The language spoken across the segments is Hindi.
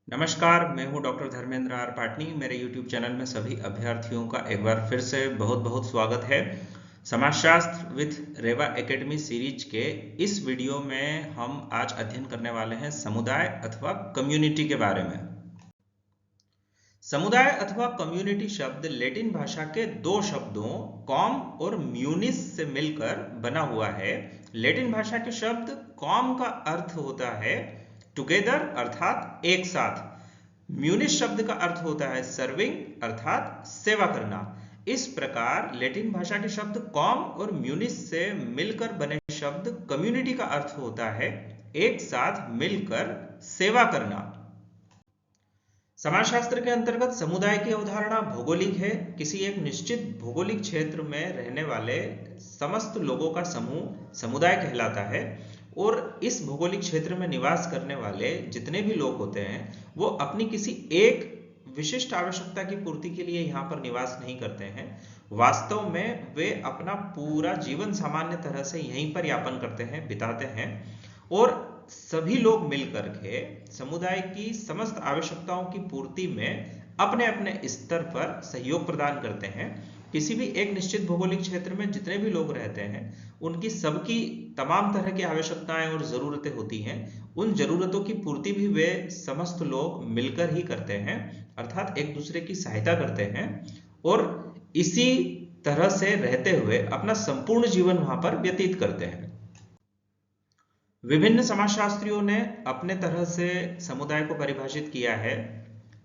नमस्कार, मैं हूं डॉक्टर धर्मेंद्र आर पाटनी। मेरे YouTube चैनल में सभी अभ्यर्थियों का एक बार फिर से बहुत बहुत स्वागत है। समाजशास्त्र विथ रेवा एकेडमी सीरीज के इस वीडियो में हम आज अध्ययन करने वाले हैं समुदाय अथवा कम्युनिटी के बारे में। समुदाय अथवा कम्युनिटी शब्द लैटिन भाषा के दो शब्दों कॉम और म्यूनिस से मिलकर बना हुआ है। लैटिन भाषा के शब्द कॉम का अर्थ होता है टुगेदर अर्थात एक साथ। म्यूनिस शब्द का अर्थ होता है सर्विंग अर्थात सेवा करना। इस प्रकार लैटिन भाषा के शब्द कॉम और म्यूनिस से मिलकर बने शब्द कम्युनिटी का अर्थ होता है एक साथ मिलकर सेवा करना। समाजशास्त्र के अंतर्गत समुदाय की अवधारणा भौगोलिक है। किसी एक निश्चित भौगोलिक क्षेत्र में रहने वाले समस्त लोगों का समूह समुदाय कहलाता है और इस भौगोलिक क्षेत्र में निवास करने वाले जितने भी लोग होते हैं वो अपनी किसी एक विशिष्ट आवश्यकता की पूर्ति के लिए यहाँ पर निवास नहीं करते हैं। वास्तव में वे अपना पूरा जीवन सामान्य तरह से यहीं पर यापन करते हैं, बिताते हैं और सभी लोग मिलकर के समुदाय की समस्त आवश्यकताओं की पूर्ति में अपने अपने स्तर पर सहयोग प्रदान करते हैं। किसी भी एक निश्चित भौगोलिक क्षेत्र में जितने भी लोग रहते हैं उनकी सबकी तमाम तरह की आवश्यकताएं और जरूरतें होती हैं। उन जरूरतों की पूर्ति भी वे समस्त लोग मिलकर ही करते हैं, अर्थात एक दूसरे की सहायता करते हैं और इसी तरह से रहते हुए अपना संपूर्ण जीवन वहां पर व्यतीत करते हैं। विभिन्न समाजशास्त्रियों ने अपने तरह से समुदाय को परिभाषित किया है।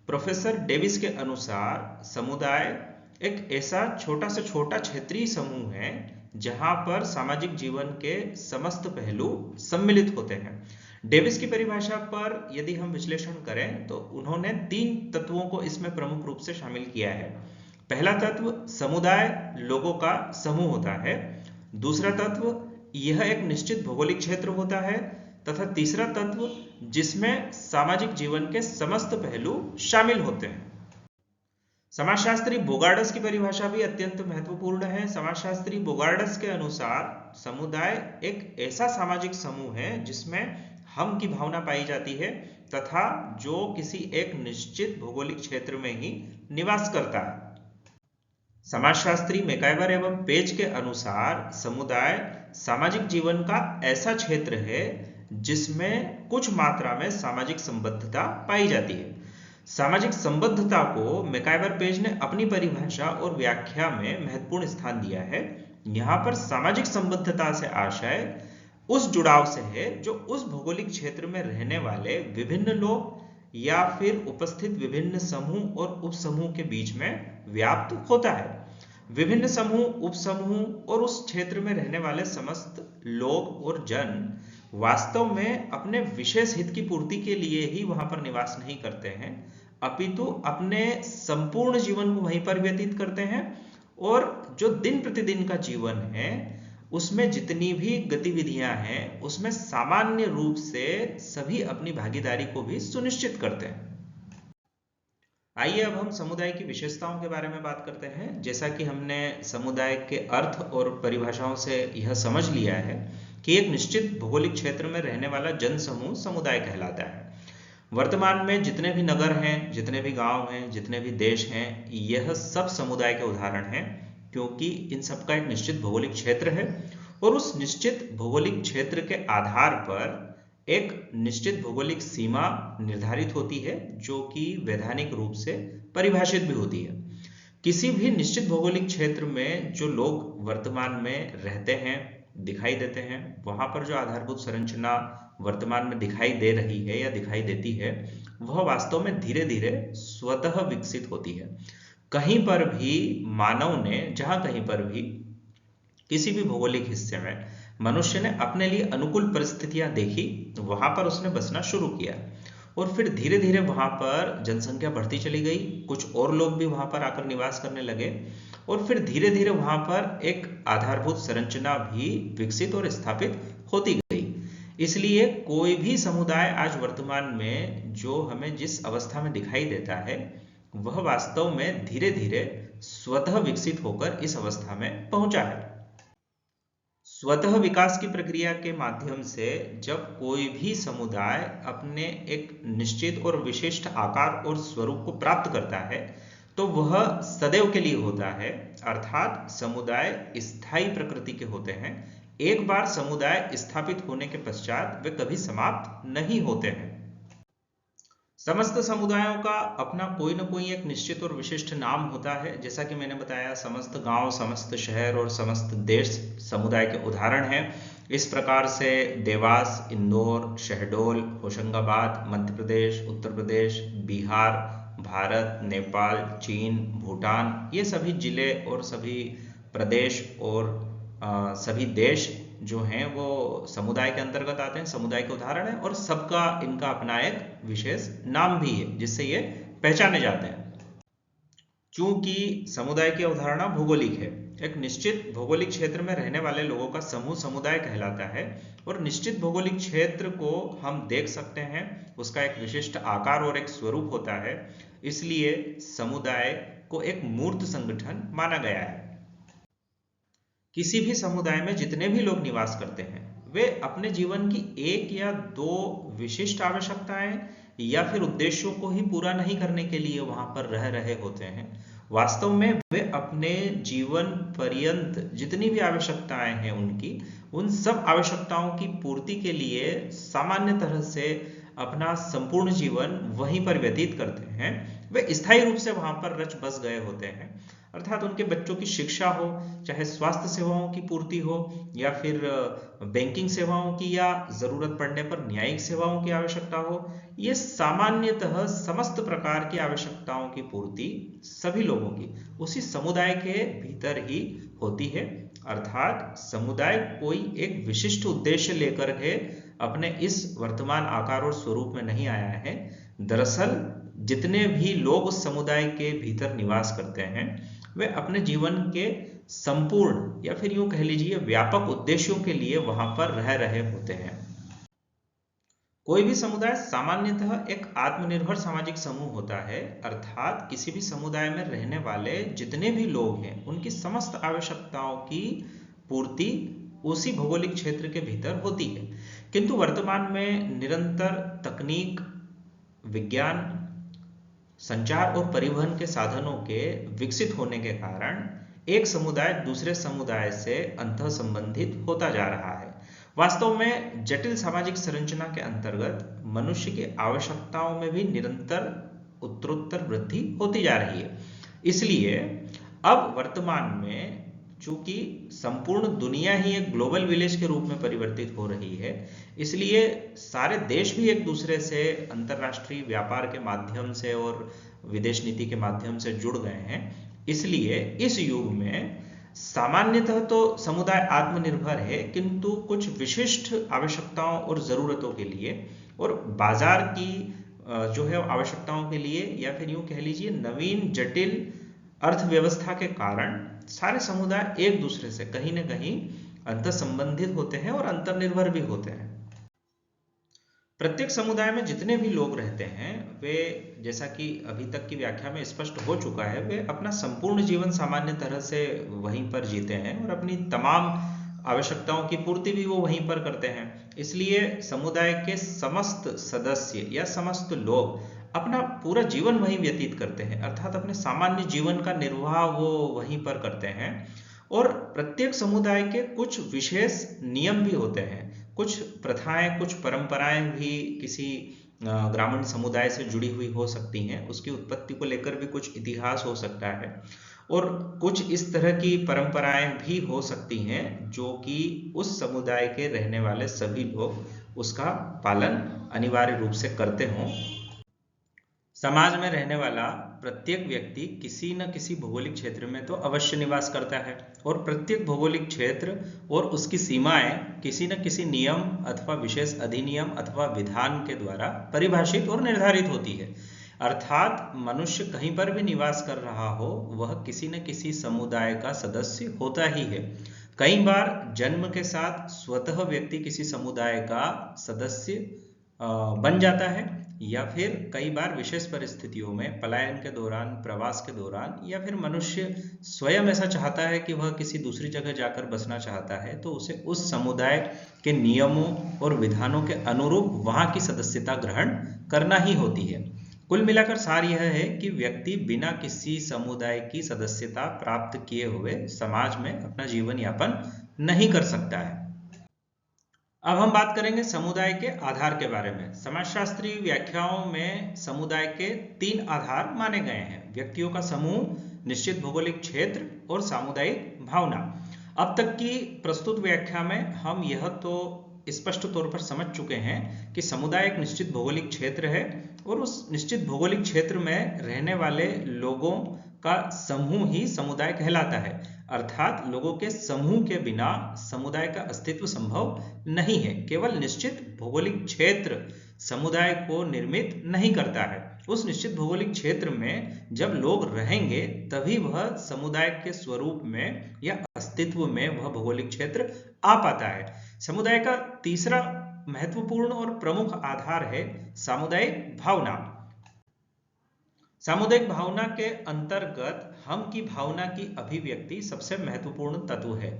प्रोफेसर डेविस के अनुसार समुदाय एक ऐसा छोटा से छोटा क्षेत्रीय समूह है जहां पर सामाजिक जीवन के समस्त पहलू सम्मिलित होते हैं। डेविस की परिभाषा पर यदि हम विश्लेषण करें तो उन्होंने 3 तत्वों को इसमें प्रमुख रूप से शामिल किया है। पहला तत्व समुदाय लोगों का समूह होता है। दूसरा तत्व यह एक निश्चित भौगोलिक क्षेत्र होता है तथा तीसरा तत्व जिसमें सामाजिक जीवन के समस्त पहलू शामिल होते हैं। समाजशास्त्री बोगार्डस की परिभाषा भी अत्यंत महत्वपूर्ण है। समाजशास्त्री बोगार्डस के अनुसार समुदाय एक ऐसा सामाजिक समूह है जिसमें हम की भावना पाई जाती है तथा जो किसी एक निश्चित भौगोलिक क्षेत्र में ही निवास करता है। समाजशास्त्री मैकाइवर एवं पेज के अनुसार समुदाय सामाजिक जीवन का ऐसा क्षेत्र है जिसमें कुछ मात्रा में सामाजिक संबद्धता पाई जाती है। सामाजिक संबद्धता को मैकाइवर पेज ने अपनी परिभाषा और व्याख्या में महत्वपूर्ण स्थान दिया है। यहाँ पर सामाजिक संबद्धता से आशय उस जुड़ाव से है जो उस भौगोलिक क्षेत्र में रहने वाले विभिन्न लोग या फिर उपस्थित विभिन्न समूह और उपसमूह के बीच में व्याप्त होता है। विभिन्न समूह, उपसमूह और उस क्षेत्र में रहने वाले समस्त लोग और जन वास्तव में अपने विशेष हित की पूर्ति के लिए ही वहां पर निवास नहीं करते हैं, अपितु अपने संपूर्ण जीवन को वहीं पर व्यतीत करते हैं और जो दिन प्रतिदिन का जीवन है उसमें जितनी भी गतिविधियां हैं उसमें सामान्य रूप से सभी अपनी भागीदारी को भी सुनिश्चित करते हैं। आइए अब हम समुदाय की विशेषताओं के बारे में बात करते हैं। जैसा कि हमने समुदाय के अर्थ और परिभाषाओं से यह समझ लिया है कि एक निश्चित भौगोलिक क्षेत्र में रहने वाला जनसमूह समुदाय कहलाता है। वर्तमान में जितने भी नगर हैं, जितने भी गांव हैं, जितने भी देश हैं, यह सब समुदाय के उदाहरण हैं क्योंकि इन सबका एक निश्चित भौगोलिक क्षेत्र है और उस निश्चित भौगोलिक क्षेत्र के आधार पर एक निश्चित भौगोलिक सीमा निर्धारित होती है जो कि वैधानिक रूप से परिभाषित भी होती है। किसी भी निश्चित भौगोलिक क्षेत्र में जो लोग वर्तमान में रहते हैं, दिखाई देते हैं, वहां पर जो आधारभूत संरचना वर्तमान में दिखाई दे रही है या दिखाई देती है वह वास्तव में धीरे धीरे स्वतः विकसित होती है। कहीं पर भी मानव ने जहां कहीं पर भी किसी भी भौगोलिक हिस्से में मनुष्य ने अपने लिए अनुकूल परिस्थितियां देखी, वहां पर उसने बसना शुरू किया और फिर धीरे धीरे वहां पर जनसंख्या बढ़ती चली गई। कुछ और लोग भी वहां पर आकर निवास करने लगे और फिर धीरे धीरे वहां पर एक आधारभूत संरचना भी विकसित और स्थापित होती गई। इसलिए कोई भी समुदाय आज वर्तमान में जो हमें जिस अवस्था में दिखाई देता है वह वास्तव में धीरे धीरे स्वतः विकसित होकर इस अवस्था में पहुंचा है। स्वतः विकास की प्रक्रिया के माध्यम से जब कोई भी समुदाय अपने एक निश्चित और विशिष्ट आकार और स्वरूप को प्राप्त करता है तो वह सदैव के लिए होता है, अर्थात समुदाय स्थायी प्रकृति के होते हैं। एक बार समुदाय स्थापित होने के पश्चात वे कभी समाप्त नहीं होते हैं। समस्त समुदायों का अपना कोई न कोई एक निश्चित और विशिष्ट नाम होता है। जैसा कि मैंने बताया, समस्त गांव, समस्त शहर और समस्त देश समुदाय के उदाहरण हैं। इस प्रकार से देवास, इंदौर, शहडोल, होशंगाबाद, मध्य प्रदेश, उत्तर प्रदेश, बिहार, भारत, नेपाल, चीन, भूटान, ये सभी जिले और सभी प्रदेश और सभी देश जो हैं वो समुदाय के अंतर्गत आते हैं, समुदाय के उदाहरण है, और सबका इनका अपना एक विशेष नाम भी है जिससे ये पहचाने जाते हैं। चूंकि समुदाय की अवधारणा भौगोलिक है, एक निश्चित भौगोलिक क्षेत्र में रहने वाले लोगों का समूह समुदाय कहलाता है, और निश्चित भौगोलिक क्षेत्र को हम देख सकते हैं, उसका एक विशिष्ट आकार और एक स्वरूप होता है, इसलिए समुदाय को एक मूर्त संगठन माना गया है। किसी भी समुदाय में जितने भी लोग निवास करते हैं वे अपने जीवन की एक या दो विशिष्ट आवश्यकताएं या फिर उद्देश्यों को ही पूरा नहीं करने के लिए वहां पर रह रहे होते हैं। वास्तव में वे अपने जीवन पर्यंत जितनी भी आवश्यकताएं हैं उन सब आवश्यकताओं की पूर्ति के लिए सामान्य तरह से अपना संपूर्ण जीवन वहीं पर व्यतीत करते हैं। वे स्थायी रूप से वहां पर रच बस गए होते हैं, अर्थात उनके बच्चों की शिक्षा हो, चाहे स्वास्थ्य सेवाओं की पूर्ति हो, या फिर बैंकिंग सेवाओं की, या जरूरत पड़ने पर न्यायिक सेवाओं की आवश्यकता हो, ये सामान्यतः समस्त प्रकार की आवश्यकताओं की पूर्ति सभी लोगों की उसी समुदाय के भीतर ही होती है। अर्थात समुदाय कोई एक विशिष्ट उद्देश्य लेकर के अपने इस वर्तमान आकार और स्वरूप में नहीं आया है। दरअसल जितने भी लोग उस समुदाय के भीतर निवास करते हैं वे अपने जीवन के संपूर्ण या फिर यूं कह लीजिए व्यापक उद्देश्यों के लिए वहां पर रह रहे होते हैं। कोई भी समुदाय सामान्यतः एक आत्मनिर्भर सामाजिक समूह होता है, अर्थात किसी भी समुदाय में रहने वाले जितने भी लोग हैं उनकी समस्त आवश्यकताओं की पूर्ति उसी भौगोलिक क्षेत्र के भीतर होती है। किंतु वर्तमान में निरंतर तकनीक, विज्ञान, संचार और परिवहन के साधनों के विकसित होने के कारण एक समुदाय दूसरे समुदाय से अंतः संबंधित होता जा रहा है। वास्तव में जटिल सामाजिक संरचना के अंतर्गत मनुष्य की आवश्यकताओं में भी निरंतर उत्तरोत्तर वृद्धि होती जा रही है। इसलिए अब वर्तमान में चूंकि संपूर्ण दुनिया ही एक ग्लोबल विलेज के रूप में परिवर्तित हो रही है, इसलिए सारे देश भी एक दूसरे से अंतरराष्ट्रीय व्यापार के माध्यम से और विदेश नीति के माध्यम से जुड़ गए हैं। इसलिए इस युग में सामान्यतः तो समुदाय आत्मनिर्भर है, किंतु कुछ विशिष्ट आवश्यकताओं और जरूरतों के लिए और बाजार की जो है आवश्यकताओं के लिए, या फिर यूं कह लीजिए नवीन जटिल अर्थव्यवस्था के कारण सारे समुदाय एक दूसरे से कहीं न कहीं अंतर संबंधित होते हैं और अंतर्निर्भर भी होते हैं। प्रत्येक समुदाय में जितने भी लोग रहते हैं वे, जैसा कि अभी तक की व्याख्या में स्पष्ट हो चुका है, वे अपना संपूर्ण जीवन सामान्य तरह से वहीं पर जीते हैं और अपनी तमाम आवश्यकताओं की पूर्ति भी वो वहीं पर करते हैं। इसलिए समुदाय के समस्त सदस्य या समस्त लोग अपना पूरा जीवन वहीं व्यतीत करते हैं, अर्थात अपने सामान्य जीवन का निर्वाह वो वहीं पर करते हैं। और प्रत्येक समुदाय के कुछ विशेष नियम भी होते हैं, कुछ प्रथाएं, कुछ परंपराएं भी किसी ग्रामीण समुदाय से जुड़ी हुई हो सकती हैं, उसकी उत्पत्ति को लेकर भी कुछ इतिहास हो सकता है, और कुछ इस तरह की परंपराएं भी हो सकती हैं जो कि उस समुदाय के रहने वाले सभी लोग उसका पालन अनिवार्य रूप से करते हों। समाज में रहने वाला प्रत्येक व्यक्ति किसी न किसी भौगोलिक क्षेत्र में तो अवश्य निवास करता है, और प्रत्येक भौगोलिक क्षेत्र और उसकी सीमाएं किसी न किसी नियम अथवा विशेष अधिनियम अथवा विधान के द्वारा परिभाषित और निर्धारित होती है। अर्थात मनुष्य कहीं पर भी निवास कर रहा हो वह किसी न किसी समुदाय का सदस्य होता ही है। कई बार जन्म के साथ स्वतः व्यक्ति किसी समुदाय का सदस्य बन जाता है, या फिर कई बार विशेष परिस्थितियों में पलायन के दौरान, प्रवास के दौरान, या फिर मनुष्य स्वयं ऐसा चाहता है कि वह किसी दूसरी जगह जाकर बसना चाहता है, तो उसे उस समुदाय के नियमों और विधानों के अनुरूप वहां की सदस्यता ग्रहण करना ही होती है। कुल मिलाकर सार यह है कि व्यक्ति बिना किसी समुदाय की सदस्यता प्राप्त किए हुए समाज में अपना जीवन यापन नहीं कर सकता है। अब हम बात करेंगे समुदाय के आधार के बारे में। समाजशास्त्रीय व्याख्याओं में समुदाय के 3 आधार माने गए हैं: व्यक्तियों का समूह, निश्चित भौगोलिक क्षेत्र और सामुदायिक भावना। अब तक की प्रस्तुत व्याख्या में हम यह तो स्पष्ट तौर पर समझ चुके हैं कि समुदाय एक निश्चित भौगोलिक क्षेत्र है और उस निश्चित भौगोलिक क्षेत्र में रहने वाले लोगों का समूह ही समुदाय कहलाता है। अर्थात लोगों के समूह के बिना समुदाय का अस्तित्व संभव नहीं है। केवल निश्चित भौगोलिक क्षेत्र समुदाय को निर्मित नहीं करता है। उस निश्चित भौगोलिक क्षेत्र में जब लोग रहेंगे तभी वह समुदाय के स्वरूप में या अस्तित्व में वह भौगोलिक क्षेत्र आ पाता है। समुदाय का तीसरा महत्वपूर्ण और प्रमुख आधार है सामुदायिक भावना। सामुदायिक भावना के अंतर्गत हम की भावना की अभिव्यक्ति सबसे महत्वपूर्ण तत्व है।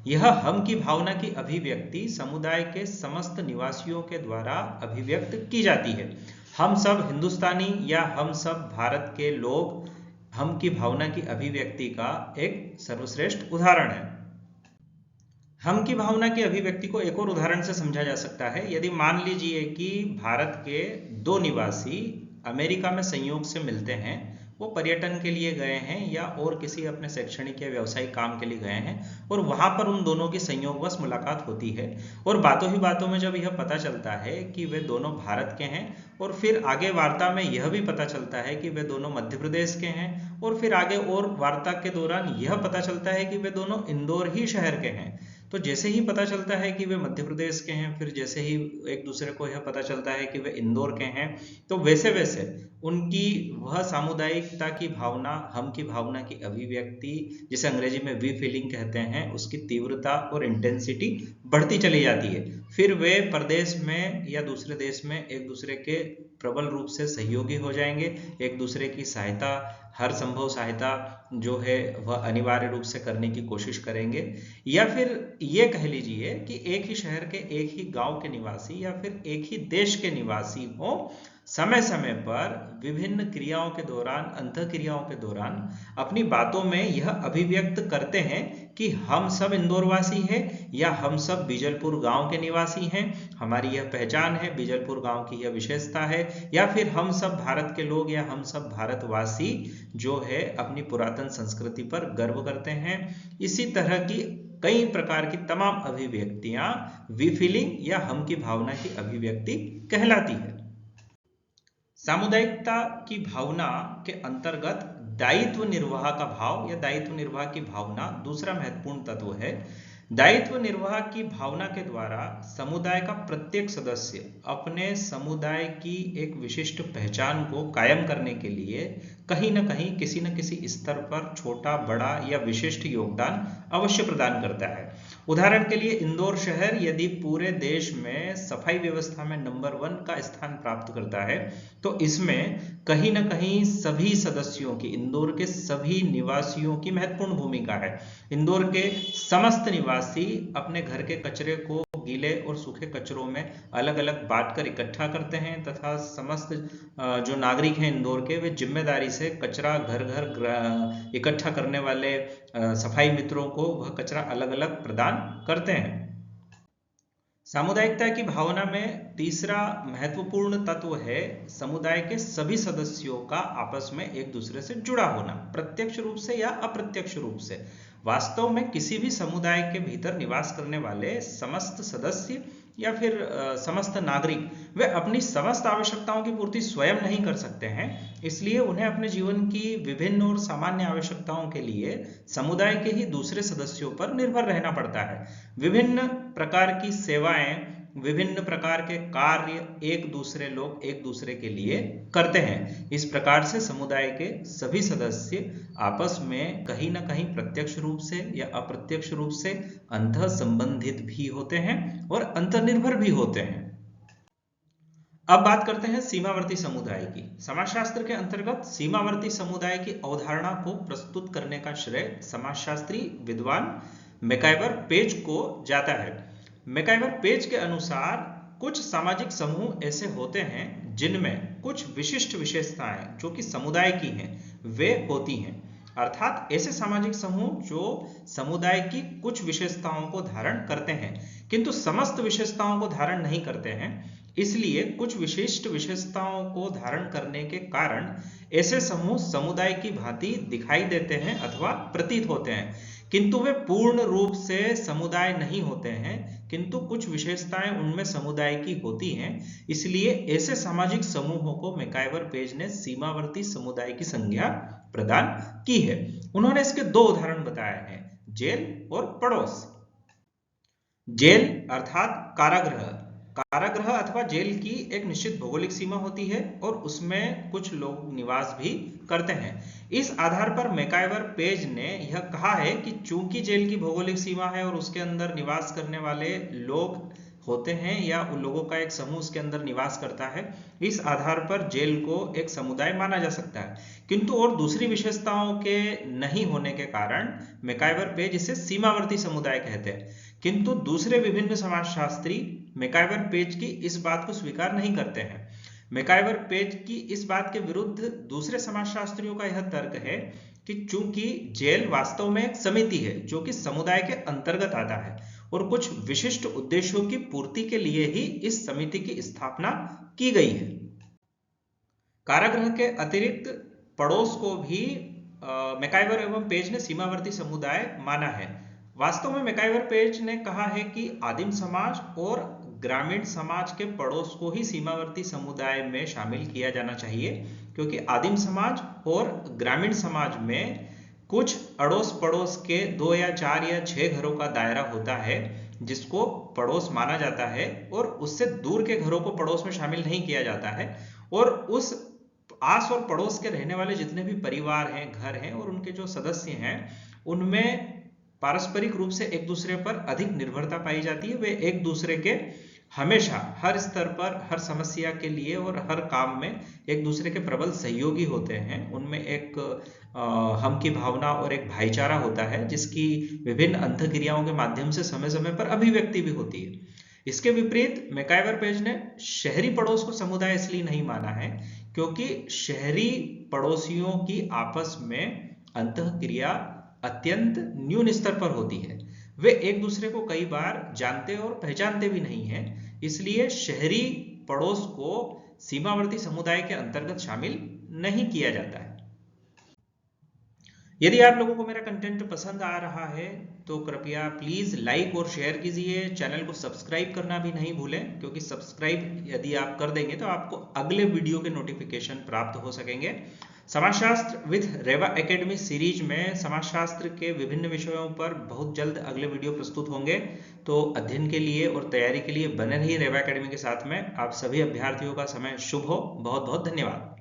यह हम की भावना की अभिव्यक्ति समुदाय के समस्त निवासियों के द्वारा अभिव्यक्त की जाती है। हम सब हिंदुस्तानी या हम सब भारत के लोग हम की भावना की अभिव्यक्ति का एक सर्वश्रेष्ठ उदाहरण है। हम की भावना की अभिव्यक्ति को एक और उदाहरण से समझा जा सकता है। यदि मान लीजिए कि भारत के 2 निवासी अमेरिका में संयोग से मिलते हैं, वो पर्यटन के लिए गए हैं या और किसी अपने शैक्षणिक या व्यावसायिक काम के लिए गए हैं, और वहां पर उन दोनों की संयोगवश मुलाकात होती है, और बातों ही बातों में जब यह पता चलता है कि वे दोनों भारत के हैं, और फिर आगे वार्ता में यह भी पता चलता है कि वे दोनों मध्य प्रदेश के हैं, और फिर आगे और वार्ता के दौरान यह पता चलता है कि वे दोनों इंदौर ही शहर के हैं, तो जैसे ही पता चलता है कि वे मध्य प्रदेश के हैं, फिर जैसे ही एक दूसरे को यह पता चलता है कि वे इंदौर के हैं, तो वैसे वैसे उनकी वह सामुदायिकता की भावना, हम की भावना की अभिव्यक्ति, जिसे अंग्रेजी में वी फीलिंग कहते हैं, उसकी तीव्रता और इंटेंसिटी बढ़ती चली जाती है। फिर वे प्रदेश में या दूसरे देश में एक दूसरे के प्रबल रूप से सहयोगी हो जाएंगे, एक दूसरे की सहायता, हर संभव सहायता जो है वह अनिवार्य रूप से करने की कोशिश करेंगे। या फिर ये कह लीजिए कि एक ही शहर के, एक ही गांव के निवासी या फिर एक ही देश के निवासी हो, समय समय पर विभिन्न क्रियाओं के दौरान, अंतःक्रियाओं के दौरान अपनी बातों में यह अभिव्यक्त करते हैं कि हम सब इंदौरवासी हैं या हम सब बीजलपुर गांव के निवासी हैं, हमारी यह पहचान है, बीजलपुर गांव की यह विशेषता है, या फिर हम सब भारत के लोग या हम सब भारतवासी जो है अपनी पुरातन संस्कृति पर गर्व करते हैं। इसी तरह की कई प्रकार की तमाम अभिव्यक्तियां वी फीलिंग या हम की भावना की अभिव्यक्ति कहलाती है। सामुदायिकता की भावना के अंतर्गत दायित्व निर्वाह का भाव या दायित्व निर्वाह की भावना दूसरा महत्वपूर्ण तत्व है। दायित्व निर्वाह की भावना के द्वारा समुदाय का प्रत्येक सदस्य अपने समुदाय की एक विशिष्ट पहचान को कायम करने के लिए कहीं न कहीं, किसी न किसी स्तर पर छोटा, बड़ा या विशिष्ट योगदान अवश्य प्रदान करता है। उदाहरण के लिए इंदौर शहर यदि पूरे देश में सफाई व्यवस्था में नंबर 1 का स्थान प्राप्त करता है, तो इसमें कहीं न कहीं सभी सदस्यों की, इंदौर के सभी निवासियों की महत्वपूर्ण भूमिका है। इंदौर के समस्त निवासी अपने घर के कचरे को गीले और सूखे कचरों में अलग अलग बांटकर इकट्ठा करते हैं तथा समस्त जो नागरिक हैं इंदौर के, वे जिम्मेदारी से कचरा घर घर इकट्ठा करने वाले सफाई मित्रों को वह कचरा अलग अलग प्रदान करते हैं। सामुदायिकता की भावना में तीसरा महत्वपूर्ण तत्व है समुदाय के सभी सदस्यों का आपस में एक दूसरे से जुड़ा होना, प्रत्यक्ष रूप से या अप्रत्यक्ष रूप से। वास्तव में किसी भी समुदाय के भीतर निवास करने वाले समस्त सदस्य या फिर समस्त नागरिक वे अपनी समस्त आवश्यकताओं की पूर्ति स्वयं नहीं कर सकते हैं, इसलिए उन्हें अपने जीवन की विभिन्न और सामान्य आवश्यकताओं के लिए समुदाय के ही दूसरे सदस्यों पर निर्भर रहना पड़ता है। विभिन्न प्रकार की सेवाएं, विभिन्न प्रकार के कार्य एक दूसरे के लिए करते हैं। इस प्रकार से समुदाय के सभी सदस्य आपस में कहीं न कहीं प्रत्यक्ष रूप से या अप्रत्यक्ष रूप से अंतः संबंधित भी होते हैं और अंतर्निर्भर भी होते हैं। अब बात करते हैं सीमावर्ती समुदाय की। समाजशास्त्र के अंतर्गत सीमावर्ती समुदाय की अवधारणा को प्रस्तुत करने का श्रेय समाजशास्त्री विद्वान मैकआइवर पेज को जाता है। मैकआइवर पेज के अनुसार कुछ सामाजिक समूह ऐसे होते हैं जिनमें कुछ विशिष्ट विशेषताएं जो कि समुदाय की हैं वे होती हैं, अर्थात ऐसे सामाजिक समूह जो समुदाय की कुछ विशेषताओं को धारण करते हैं किंतु समस्त विशेषताओं को धारण नहीं करते हैं। इसलिए कुछ विशिष्ट विशेषताओं को धारण करने के कारण ऐसे समूह समुदाय की भांति दिखाई देते हैं अथवा प्रतीत होते हैं, किंतु वे पूर्ण रूप से समुदाय नहीं होते हैं, किंतु कुछ विशेषताएं उनमें समुदाय की होती हैं। इसलिए ऐसे सामाजिक समूहों को मैकआइवर पेज ने सीमावर्ती समुदाय की संज्ञा प्रदान की है। उन्होंने इसके दो उदाहरण बताए हैं, जेल और पड़ोस। जेल अर्थात कारागृह। कारागृह अथवा जेल की एक निश्चित भौगोलिक सीमा होती है और उसमें कुछ लोग निवास भी करते हैं। इस आधार पर मैकआइवर पेज ने यह कहा है कि चूंकि जेल की भौगोलिक सीमा है और उसके अंदर निवास करने वाले लोग होते हैं या उन लोगों का एक समूह उसके अंदर निवास करता है, इस आधार पर जेल को एक समुदाय माना जा सकता है, किंतु और दूसरी विशेषताओं के नहीं होने के कारण मैकआइवर पेज इसे सीमावर्ती समुदाय कहते हैं। किंतु दूसरे विभिन्न समाजशास्त्री मैकआइवर पेज की इस बात को स्वीकार नहीं करते हैं। मैकआइवर पेज की इस बात के विरुद्ध दूसरे समाजशास्त्रियों का यह तर्क है कि चूंकि जेल वास्तव में एक समिति है जो कि समुदाय के अंतर्गत आता है और कुछ विशिष्ट उद्देश्यों की पूर्ति के लिए ही इस समिति की स्थापना की गई है। कारागृह के अतिरिक्त पड़ोस को भी मैकआइवर एवं पेज ने सीमावर्ती समुदाय माना है। वास्तव में मैकआइवर पेज ने कहा है कि आदिम समाज और ग्रामीण समाज के पड़ोस को ही सीमावर्ती समुदाय में शामिल किया जाना चाहिए, क्योंकि आदिम समाज और ग्रामीण समाज में कुछ अड़ोस पड़ोस के 2 या 4 या 6 घरों का दायरा होता है जिसको पड़ोस माना जाता है और उससे दूर के घरों को पड़ोस में शामिल नहीं किया जाता है। और उस आस और पड़ोस के रहने वाले जितने भी परिवार हैं, घर हैं और उनके जो सदस्य हैं, उनमें पारस्परिक रूप से एक दूसरे पर अधिक निर्भरता पाई जाती है। वे एक दूसरे के हमेशा हर स्तर पर हर समस्या के लिए और हर काम में एक दूसरे के प्रबल सहयोगी होते हैं। उनमें एक हम की भावना और एक भाईचारा होता है जिसकी विभिन्न अंतःक्रियाओं के माध्यम से समय समय पर अभिव्यक्ति भी होती है। इसके विपरीत मैकआइवर पेज ने शहरी पड़ोस को समुदाय इसलिए नहीं माना है क्योंकि शहरी पड़ोसियों की आपस में अंतःक्रिया अत्यंत न्यून स्तर पर होती है। वे एक दूसरे को कई बार जानते और पहचानते भी नहीं हैं, इसलिए शहरी पड़ोस को सीमावर्ती समुदाय के अंतर्गत शामिल नहीं किया जाता है। यदि आप लोगों को मेरा कंटेंट पसंद आ रहा है तो कृपया प्लीज लाइक और शेयर कीजिए। चैनल को सब्सक्राइब करना भी नहीं भूलें, क्योंकि सब्सक्राइब यदि आप कर देंगे तो आपको अगले वीडियो के नोटिफिकेशन प्राप्त हो सकेंगे। समाजशास्त्र विद रेवा एकेडमी सीरीज में समाजशास्त्र के विभिन्न विषयों पर बहुत जल्द अगले वीडियो प्रस्तुत होंगे, तो अध्ययन के लिए और तैयारी के लिए बने रहिए रेवा एकेडमी के साथ में। आप सभी अभ्यर्थियों का समय शुभ हो। बहुत बहुत धन्यवाद।